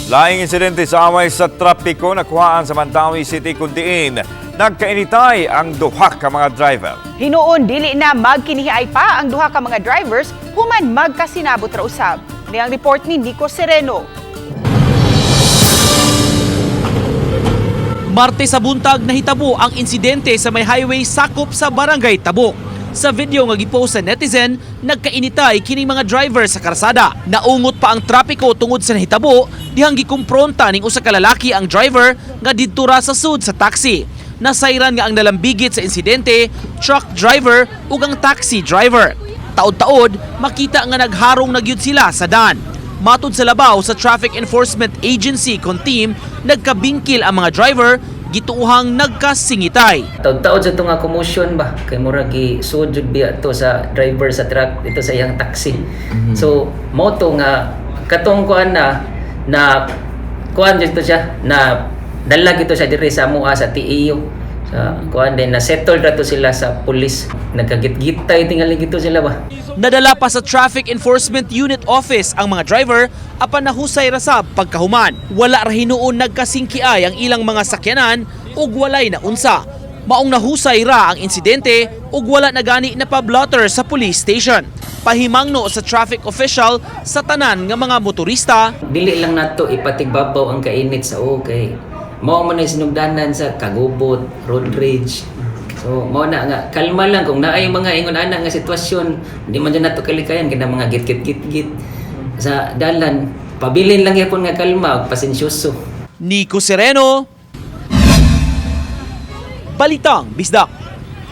Laing insidente sa away sa trapiko nakuhaan sa Mandawi City kundiin. Nagkainitay ang duha ka mga driver. Hinuon dili na magkinihiay pa ang duha ka mga drivers human magkasinabot ra usab. Ni ang report ni Nico Sereno. Martes sa buntag nahitabo ang insidente sa may highway sakop sa Barangay Tabok. Sa video nga gipost sa netizen, nagkainitay kining mga driver sa karsada. Naungot pa ang trapiko tungod sa nahitabo, dihang gikumpronta ning usa ka lalaki ang driver nga didto ra sa sud sa taxi. Nasayran nga ang nalambigit sa insidente, truck driver ug ang taxi driver. Taod-taod, makita nga nagharong nagyud sila sa daan. Matud sa labaw sa Traffic Enforcement Agency kon team, nagkabingkil ang mga driver, gituuhang nagkasingitay. Taon-taon sa itong commotion ba? Kay mura gi-sud jud biya to sa driver sa truck dito sa iyang taxi. So, mo to nga katong kuan na kuan dito siya na dalag ito siya diri sa mua sa TEU. Sa kuan din na settled ra to sila sa pulis. Nagkagit-gitay tingali gito sila ba? Nadala pa sa Traffic Enforcement Unit Office ang mga driver apan nahusay ra sab pagkahuman. Wala ra hinuon nagkasingkiay ang ilang mga sakyanan ug walay na unsa. Maong nahusay ra ang insidente ug wala na gani na pa-blotter sa police station. Pahimangno sa traffic official sa tanan nga mga motorista. Dili lang nato ipatigbabaw ang kainit sa okay. Mao man ay sinugdanan sa kagubot, road rage. So, mao na nga kalma lang kung naay mga ingon ana nga sitwasyon, hindi man dyan nato kalikayan kina mga git sa dalan. Pabilin lang yapon nga kalma ug pasensyoso. Nico Sereno, Balitang Bisdak.